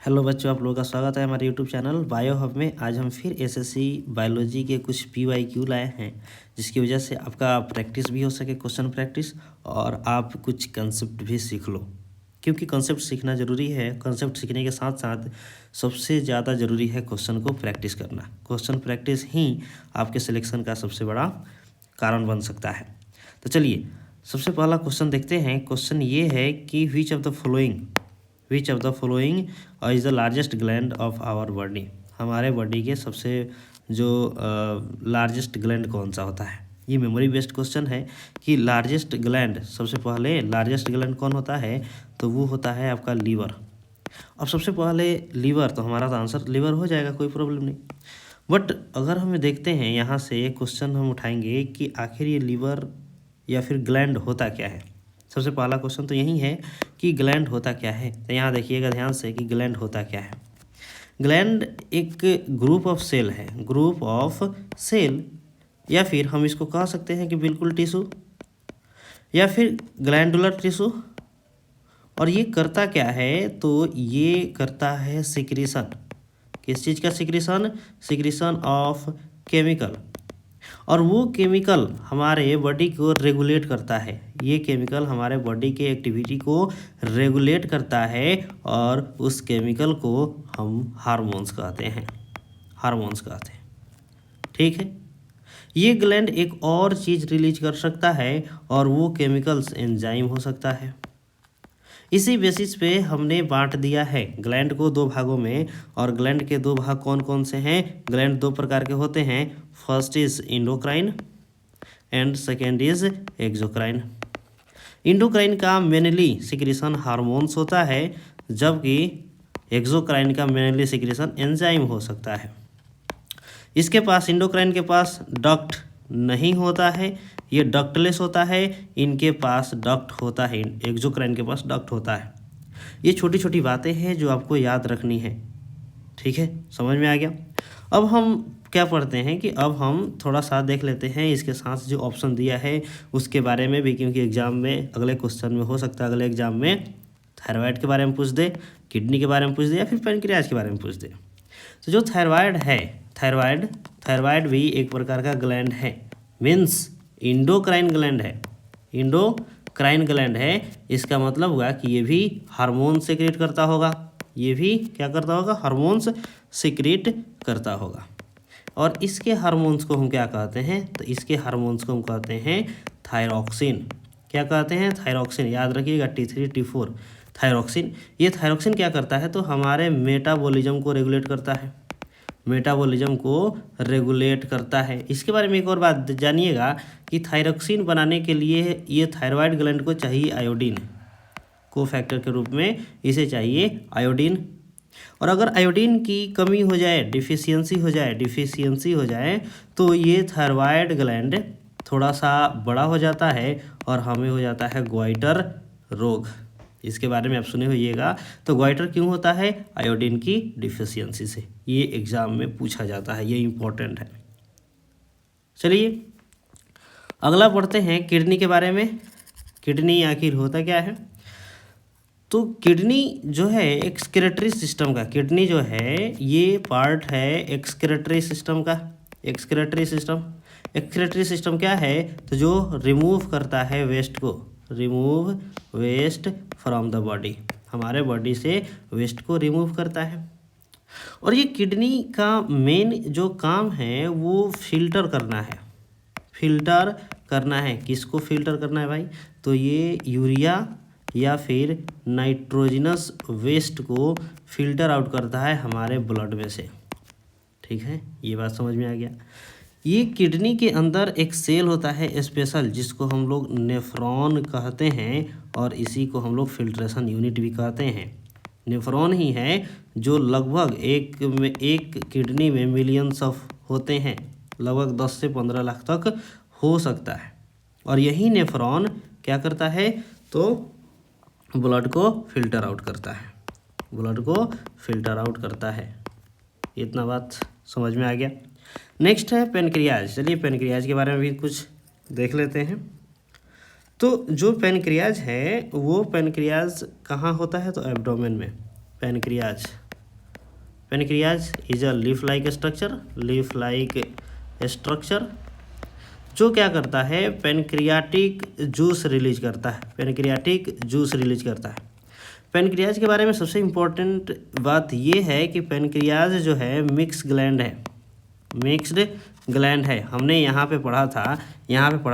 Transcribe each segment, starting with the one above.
Hello बच्चों, आप लोगों का स्वागत है हमारे यूट्यूब चैनल बायो हब में। आज हम फिर एसएससी बायोलॉजी के कुछ पीवाईक्यू लाए हैं, जिसकी वजह से आपका प्रैक्टिस भी हो सके, क्वेश्चन प्रैक्टिस, और आप कुछ कंसेप्ट भी सीख लो, क्योंकि कंसेप्ट सीखना ज़रूरी है। कंसेप्ट सीखने के साथ साथ सबसे ज़्यादा ज़रूरी है क्वेश्चन को प्रैक्टिस करना। क्वेश्चन प्रैक्टिस ही आपके सिलेक्शन का सबसे बड़ा कारण बन सकता है। तो चलिए सबसे पहला क्वेश्चन देखते हैं। क्वेश्चन ये है कि which of the following is the largest gland of our body. हमारे बॉडी के सबसे जो लार्जेस्ट ग्लैंड कौन सा होता है। ये मेमोरी बेस्ड क्वेश्चन है कि लार्जेस्ट ग्लैंड, सबसे पहले लार्जेस्ट ग्लैंड कौन होता है, तो वो होता है आपका लीवर। अब सबसे पहले लीवर, तो हमारा तो आंसर लीवर हो जाएगा, कोई प्रॉब्लम नहीं। बट अगर हमें देखते हैं यहाँ से क्वेश्चन हम उठाएंगे कि आखिर ये लीवर या फिर ग्लैंड होता क्या है। सबसे पहला क्वेश्चन तो यही है कि ग्लैंड होता क्या है। तो यहाँ देखिएगा ध्यान से कि ग्लैंड होता क्या है। ग्लैंड एक ग्रुप ऑफ सेल है, ग्रुप ऑफ सेल, या फिर हम इसको कह सकते हैं कि बिल्कुल टिश्यू या फिर ग्लैंडुलर टिश्यू। और ये करता क्या है, तो ये करता है सिक्रीशन। किस चीज़ का सिक्रीशन? Secretion of chemical. और वो केमिकल हमारे बॉडी को रेगुलेट करता है। ये केमिकल हमारे बॉडी के एक्टिविटी को रेगुलेट करता है, और उस केमिकल को हम हार्मोन्स कहते हैं। ठीक है। ये ग्लैंड एक और चीज़ रिलीज कर सकता है, और वो केमिकल्स एंजाइम हो सकता है। इसी बेसिस पे हमने बांट दिया है ग्लैंड को दो भागों में। और ग्लैंड के दो भाग कौन कौन से हैं? ग्लैंड दो प्रकार के होते हैं। First is endocrine and second is exocrine. Endocrine का मेनली सिक्रीशन हार्मोन्स होता है, जबकि एक्सोक्राइन का मेनली सिक्रीशन एंजाइम हो सकता है। इसके पास, इंडोक्राइन के पास डक्ट नहीं होता है, ये डक्टलेस होता है। इनके पास डक्ट होता है, एक्सोक्राइन के पास डक्ट होता है। ये छोटी छोटी बातें हैं जो आपको याद रखनी है। ठीक है, समझ में आ गया। अब हम क्या पढ़ते हैं कि अब हम थोड़ा सा देख लेते हैं इसके साथ जो ऑप्शन दिया है उसके बारे में भी, क्योंकि एग्जाम में अगले क्वेश्चन में हो सकता है, अगले एग्जाम में थायराइड के बारे में पूछ दे, किडनी के बारे में पूछ दे, या फिर पैनक्रियाज के बारे में पूछ दे। तो जो थायराइड है, थायराइड भी एक प्रकार का ग्लैंड है, मीन्स इंडोक्राइन ग्लैंड है। इसका मतलब हुआ कि ये भी हार्मोन सेक्रेट करता होगा। ये भी क्या करता होगा? हार्मोन्स सेक्रेट करता होगा। और इसके हार्मोन्स को हम क्या कहते हैं? तो इसके हार्मोन्स को हम कहते हैं थायरॉक्सिन। क्या कहते हैं? थायरॉक्सिन। याद रखिएगा, T3 T4 थायरॉक्सिन। ये थायरॉक्सिन क्या करता है? तो हमारे मेटाबॉलिज्म को रेगुलेट करता है। इसके बारे में एक और बात जानिएगा कि थायरॉक्सिन बनाने के लिए ये थायराइड ग्लैंड को चाहिए आयोडीन, कोफैक्टर के रूप में इसे चाहिए आयोडीन। और अगर आयोडीन की कमी हो जाए, डिफिशियंसी हो जाए, तो ये थायराइड ग्लैंड थोड़ा सा बड़ा हो जाता है और हमें हो जाता है ग्वाइटर रोग। इसके बारे में आप सुने होइएगा। तो ग्वाइटर क्यों होता है? आयोडीन की डिफिशियंसी से। ये एग्जाम में पूछा जाता है, ये इम्पोर्टेंट है। चलिए अगला पढ़ते हैं किडनी के बारे में। किडनी आखिर होता क्या है? तो किडनी जो है एक्सक्रीटरी सिस्टम का, किडनी जो है ये पार्ट है एक्सक्रीटरी सिस्टम का। एक्सक्रीटरी सिस्टम क्या है? तो जो रिमूव करता है वेस्ट को, remove waste from the body, हमारे बॉडी से वेस्ट को रिमूव करता है। और ये किडनी का मेन जो काम है वो फिल्टर करना है। किसको फिल्टर करना है भाई? तो ये यूरिया या फिर नाइट्रोजनस वेस्ट को फिल्टर आउट करता है हमारे ब्लड में से। ठीक है, ये बात समझ में आ गया। ये किडनी के अंदर एक सेल होता है स्पेशल, जिसको हम लोग नेफ्रॉन कहते हैं, और इसी को हम लोग फिल्ट्रेशन यूनिट भी कहते हैं। नेफ्रॉन ही है जो लगभग एक किडनी में मिलियंस ऑफ होते हैं, लगभग 10 से 15 लाख तक हो सकता है। और यही नेफ्रॉन क्या करता है? तो ब्लड को फिल्टर आउट करता है। इतना बात समझ में आ गया। नेक्स्ट है पैनक्रियाज। चलिए पैनक्रियाज के बारे में भी कुछ देख लेते हैं। तो जो पैनक्रियाज है वो पैनक्रियाज कहाँ होता है? तो एब्डोमेन में pancreas pancreas is a leaf like structure जो क्या करता है, पेनक्रियाटिक जूस रिलीज करता है। पेनक्रियाज के बारे में सबसे इम्पोर्टेंट बात ये है कि पेनक्रियाज जो है मिक्स्ड ग्लैंड है। हमने यहाँ पे पढ़ा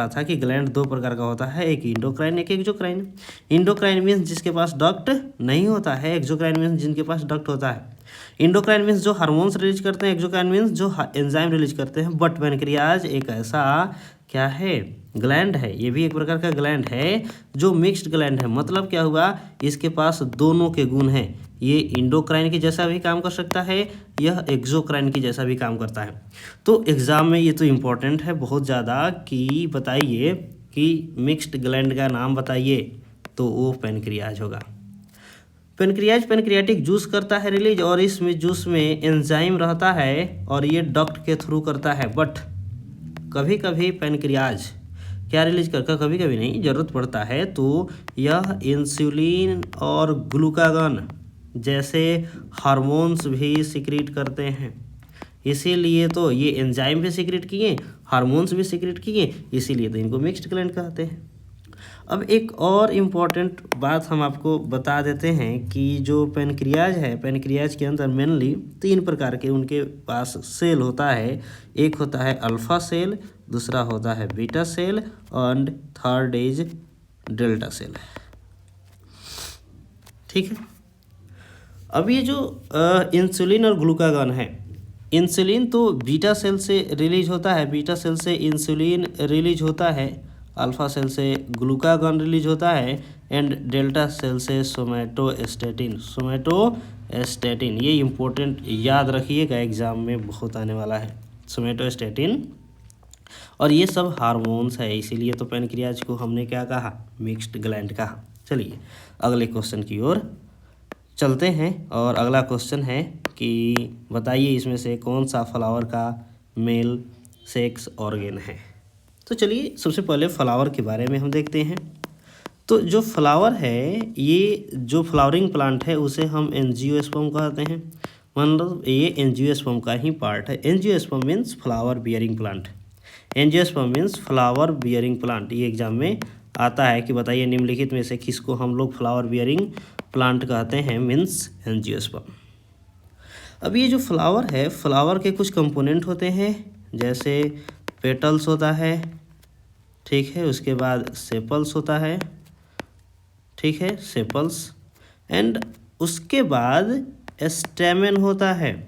था कि ग्लैंड दो प्रकार का होता है, एक इंडोक्राइन एक एक्सोक्राइन। इंडोक्राइन मीन्स जिसके पास डक्ट नहीं होता है, एक्सोक्राइन मीन्स जिनके पास डक्ट होता है। इंडोक्राइन मीन्स जो हार्मोन्स रिलीज करते हैं, एक्सोक्राइन मीन्स जो एंजाइम रिलीज करते हैं। बट पेनक्रियाज एक ऐसा क्या है, ग्लैंड है, ये भी एक प्रकार का ग्लैंड है जो मिक्स्ड ग्लैंड है। मतलब क्या हुआ, इसके पास दोनों के गुण हैं। ये इंडोक्राइन की जैसा भी काम कर सकता है, यह एक्सोक्राइन की जैसा भी काम करता है। तो एग्ज़ाम में ये तो इम्पोर्टेंट है बहुत ज़्यादा कि बताइए कि मिक्स्ड ग्लैंड का नाम बताइए, तो वो पेनक्रियाज होगा। पेनक्रियाज पेनक्रियाटिक जूस करता है रिलीज, और इसमें जूस में एंजाइम रहता है और ये डक्ट के थ्रू करता है। बट कभी कभी पेनक्रियाज क्या रिलीज करता, कभी कभी नहीं, ज़रूरत पड़ता है तो यह इंसुलिन और ग्लूकागन जैसे हार्मोन्स भी सिक्रीट करते हैं। इसीलिए तो ये एंजाइम भी सिक्रीट किए, हार्मोन्स भी सिक्रीट किए, इसीलिए तो इनको मिक्स्ड ग्लैंड कहते हैं। अब एक और इम्पॉर्टेंट बात हम आपको बता देते हैं कि जो पेनक्रियाज है, पेनक्रियाज के अंदर मेनली 3 प्रकार के उनके पास सेल होता है। एक होता है अल्फ़ा सेल, दूसरा होता है beta cell, and third is delta cell. ठीक है। अब ये जो इंसुलिन और ग्लूकागन है, इंसुलिन तो बीटा सेल से रिलीज होता है, बीटा सेल से इंसुलिन रिलीज होता है, अल्फ़ा सेल से ग्लूकागन रिलीज होता है, एंड डेल्टा सेल से सोमेटोस्टेटिन। ये इम्पोर्टेंट याद रखिएगा, एग्ज़ाम में बहुत आने वाला है सोमेटोस्टेटिन। और ये सब हार्मोन्स है, इसीलिए तो पेनक्रियाज को हमने क्या कहा, मिक्स्ड ग्लैंड कहा। चलिए अगले क्वेश्चन की ओर चलते हैं, और अगला क्वेश्चन है कि बताइए इसमें से कौन सा फ्लावर का मेल सेक्स ऑर्गेन है। तो चलिए सबसे पहले फ्लावर के बारे में हम देखते हैं। तो जो फ्लावर है, ये जो फ्लावरिंग प्लांट है उसे हम एंजियोस्पर्म कहते हैं। मतलब ये एंजियोस्पर्म का ही पार्ट है। Angiosperm means flower bearing plant. Angiosperm means flower bearing plant. ये एग्जाम में आता है कि बताइए निम्नलिखित में से किसको हम लोग फ्लावर बियरिंग प्लांट कहते हैं, मीन्स एंजियोस्पर्म। अब ये जो फ्लावर है, फ्लावर के कुछ कंपोनेंट होते हैं, जैसे पेटल्स होता है, ठीक है, उसके बाद सेपल्स होता है, ठीक है, सेपल्स, एंड उसके बाद स्टेमेन होता है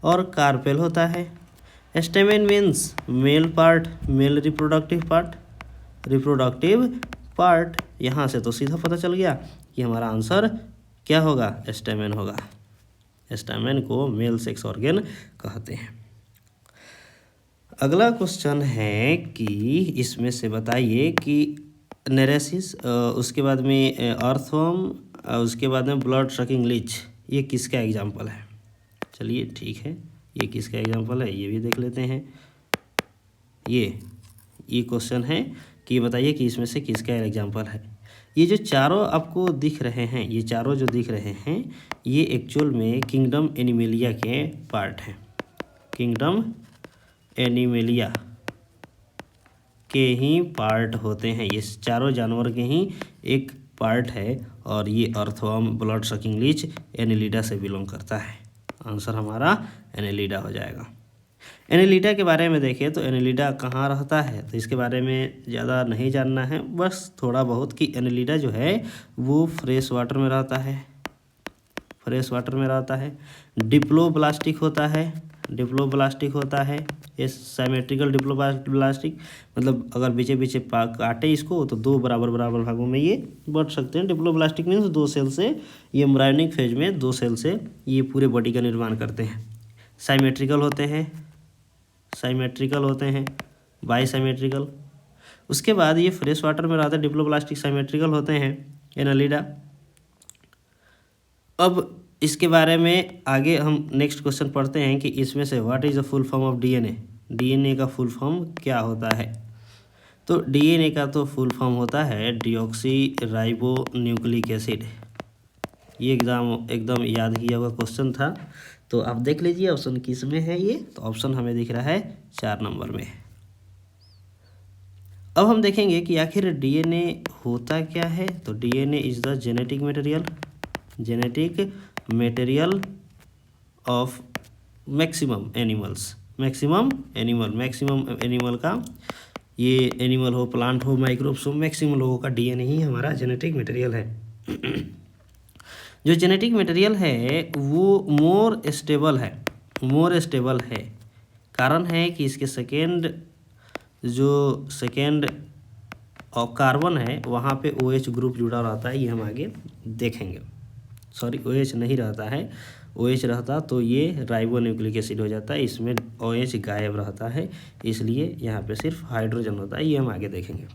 और कार्पेल होता है। Stamen means male part, male reproductive part. यहाँ से तो सीधा पता चल गया कि हमारा आंसर क्या होगा, स्टेमेन होगा। स्टेमेन को मेल सेक्स ऑर्गेन कहते हैं। अगला क्वेश्चन है कि इसमें से बताइए कि नेरेसिस, उसके बाद में अर्थवर्म, उसके बाद में ब्लड सकिंग लीच, ये किसका एग्जाम्पल है। चलिए ठीक है, ये किसका एग्जाम्पल है ये भी देख लेते हैं। ये क्वेश्चन है कि बताइए कि इसमें से किसका एग्जाम्पल है। ये जो चारों आपको दिख रहे हैं, ये चारों जो दिख रहे हैं, ये एक्चुअल में किंगडम एनिमेलिया के पार्ट हैं। किंगडम एनिमेलिया के ही पार्ट होते हैं, ये चारों जानवर के ही एक पार्ट है। और ये earthworm, blood sucking Leach Annelida से बिलोंग करता है। आंसर हमारा एनेलिडा हो जाएगा। एनेलिडा के बारे में देखें तो एनेलिडा कहाँ रहता है, तो इसके बारे में ज़्यादा नहीं जानना है, बस थोड़ा बहुत कि एनेलिडा जो है वो फ्रेश वाटर में रहता है, डिप्लोब्लास्टिक होता है। ये सिमेट्रिकल डिप्लोब्लास्टिक, मतलब अगर बीचे बीचे काटे इसको तो 2 बराबर भागों में ये बढ़ सकते हैं। डिप्लोब्लास्टिक मीन्स 2 सेल से, ये एम्ब्रायोनिक फेज में 2 सेल से ये पूरे बॉडी का निर्माण करते हैं। सिमेट्रिकल होते हैं, बाईसिमेट्रिकल। उसके बाद ये फ्रेश वाटर में रहते हैं, डिप्लोब्लास्टिक, सिमेट्रिकल होते हैं एनेलिडा। अब इसके बारे में आगे हम नेक्स्ट क्वेश्चन पढ़ते हैं कि इसमें से what is the full form of DNA. DNA का फुल फॉर्म क्या होता है। तो डीएनए का तो फुल फॉर्म होता है डीऑक्सी राइबो न्यूक्लिक एसिड। ये एकदम याद किया हुआ क्वेश्चन था, तो आप देख लीजिए ऑप्शन किस में है ये, तो ऑप्शन हमें दिख रहा है 4 नंबर में। अब हम देखेंगे कि आखिर डीएनए होता क्या है। तो DNA is the genetic material of maximum animal का, ये एनिमल हो, प्लांट हो, माइक्रोब्स हो, मैक्सिमम लोगों का डीएनए ही हमारा जेनेटिक मटेरियल है। जो जेनेटिक मटेरियल है वो मोर स्टेबल है। कारण है कि इसके सेकेंड और कार्बन है वहाँ पे OH ग्रुप जुड़ा रहता है, ये हम आगे देखेंगे। सॉरी, OH नहीं रहता है, OH रहता तो ये राइबो न्यूक्लिक एसिड हो जाता है, इसमें OH गायब रहता है, इसलिए यहाँ पे सिर्फ हाइड्रोजन होता है, ये हम आगे देखेंगे।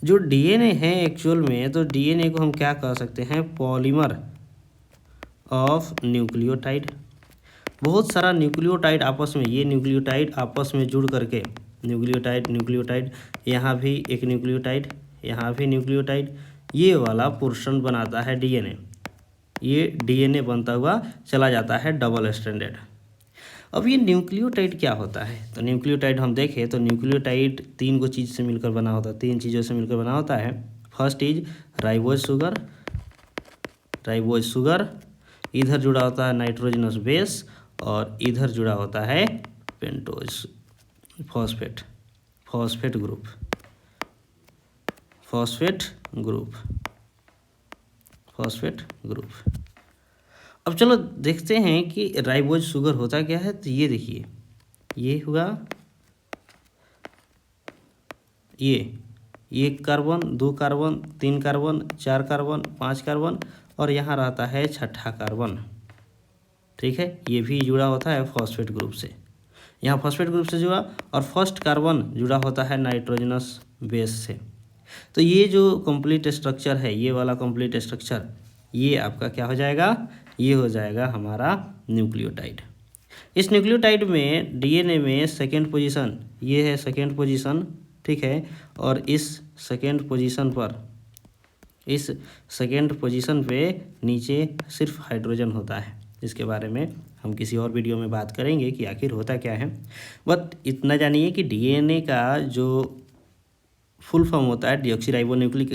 जो डीएनए है एक्चुअल में, तो डीएनए को हम क्या कह सकते हैं, पॉलीमर ऑफ न्यूक्लियोटाइड। बहुत सारा न्यूक्लियोटाइड आपस में, ये न्यूक्लियोटाइड आपस में जुड़ करके न्यूक्लियोटाइड, यहाँ भी एक न्यूक्लियोटाइड, यहाँ भी न्यूक्लियोटाइड, ये वाला पोर्शन बनाता है डीएनए। ये डीएनए बनता हुआ चला जाता है डबल स्ट्रैंडेड। अब ये न्यूक्लियोटाइड क्या होता है, तो न्यूक्लियोटाइड हम देखें तो न्यूक्लियोटाइड 3 चीज़ से मिलकर बना होता है, 3 चीज़ों से मिलकर बना होता है। फर्स्ट इज राइबोज शुगर, इधर जुड़ा होता है नाइट्रोजनस बेस, और इधर जुड़ा होता है पेंटोज फॉस्फेट ग्रुप। अब चलो देखते हैं कि राइबोज शुगर होता क्या है। तो ये देखिए, ये हुआ ये 1 carbon, 2 carbon, 3 carbon, 4 carbon, 5 carbon, और यहाँ रहता है 6ठा कार्बन। ठीक है, ये भी जुड़ा होता है फॉस्फेट ग्रुप से, यहाँ फॉस्फेट ग्रुप से जुड़ा, और फर्स्ट कार्बन जुड़ा होता है नाइट्रोजनस बेस से। तो ये जो कंप्लीट स्ट्रक्चर है, ये वाला कंप्लीट स्ट्रक्चर, ये आपका क्या हो जाएगा, ये हो जाएगा हमारा न्यूक्लियोटाइड। इस न्यूक्लियोटाइड में डीएनए में सेकेंड पोजीशन, ये है सेकेंड पोजीशन, ठीक है, और इस सेकेंड पोजीशन पे नीचे सिर्फ हाइड्रोजन होता है। इसके बारे में हम किसी और वीडियो में बात करेंगे कि आखिर होता क्या है, बट इतना जानिए कि डीएनए का जो फुल फॉर्म होता है डीऑक्सीराइबोन्यूक्लिक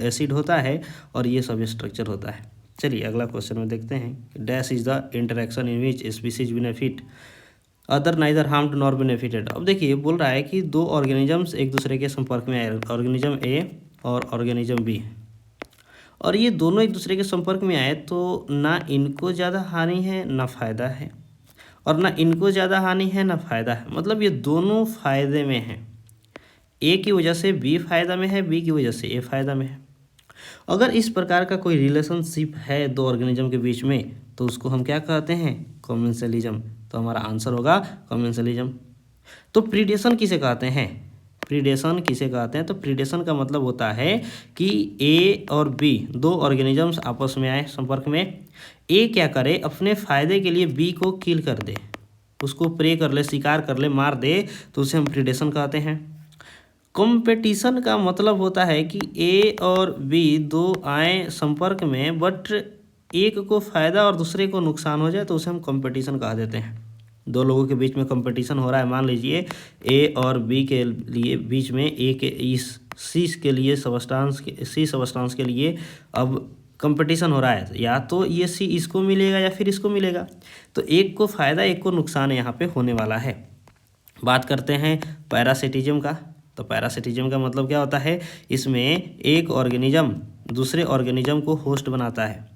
एसिड होता है, और ये सब स्ट्रक्चर होता है। चलिए अगला क्वेश्चन में देखते हैं। Dash is the interaction in which species benefit other neither harmed nor benefited. अब देखिए बोल रहा है कि 2 ऑर्गेनिजम्स एक दूसरे के संपर्क में आए, ऑर्गेनिज्म ए और ऑर्गेनिज्म बी, और ये दोनों एक दूसरे के संपर्क में आए तो ना इनको ज़्यादा हानि है ना फ़ायदा है, और ना इनको ज़्यादा हानि है ना फ़ायदा है, मतलब ये दोनों फ़ायदे में हैं। ए की वजह से बी फायदा में है, बी की वजह से ए फायदा में है। अगर इस प्रकार का कोई रिलेशनशिप है 2 ऑर्गेनिज्म के बीच में, तो उसको हम क्या कहते हैं, कॉमेंसलिज्म। तो हमारा आंसर होगा कॉमेंसलिज्म। तो प्रीडेशन किसे कहते हैं, तो प्रीडेशन का मतलब होता है कि ए और बी 2 ऑर्गेनिजम्स आपस में आए संपर्क में, ए क्या करे, अपने फ़ायदे के लिए बी को किल कर दे, उसको प्रे कर ले, शिकार कर ले, मार दे, तो उसे हम प्रीडेशन कहते हैं। कंपटीशन का मतलब होता है कि ए और बी 2 आए संपर्क में, बट एक को फ़ायदा और दूसरे को नुकसान हो जाए, तो उसे हम कंपटीशन कह देते हैं। 2 लोगों के बीच में कंपटीशन हो रहा है, मान लीजिए ए और बी के लिए बीच में, ए के इस सी के लिए सबस्टांस के लिए अब कंपटीशन हो रहा है, या तो ये सी इसको मिलेगा या फिर इसको मिलेगा, तो एक को फ़ायदा एक को नुकसान यहाँ पे होने वाला है। बात करते हैं पैरासिटिज्म का। तो पैरासिटिज्म का मतलब क्या होता है, इसमें एक ऑर्गेनिज्म दूसरे ऑर्गेनिज्म को होस्ट बनाता है।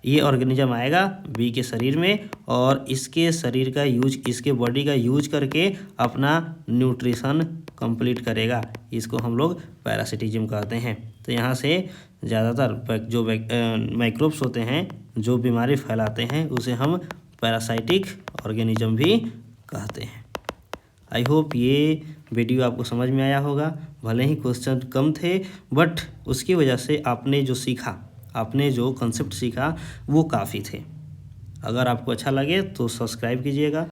ये ऑर्गेनिज्म आएगा बी के शरीर में, और इसके शरीर का यूज, इसके बॉडी का यूज करके अपना न्यूट्रिशन कंप्लीट करेगा, इसको हम लोग पैरासिटिज्म कहते हैं। तो यहाँ से ज़्यादातर जो माइक्रोब्स होते हैं जो बीमारी फैलाते हैं, उसे हम पैरासाइटिक ऑर्गेनिज्म भी कहते हैं। आई होप ये वीडियो आपको समझ में आया होगा। भले ही क्वेश्चन कम थे, बट उसकी वजह से आपने जो सीखा, आपने जो कंसेप्ट सीखा वो काफ़ी थे। अगर आपको अच्छा लगे तो सब्सक्राइब कीजिएगा।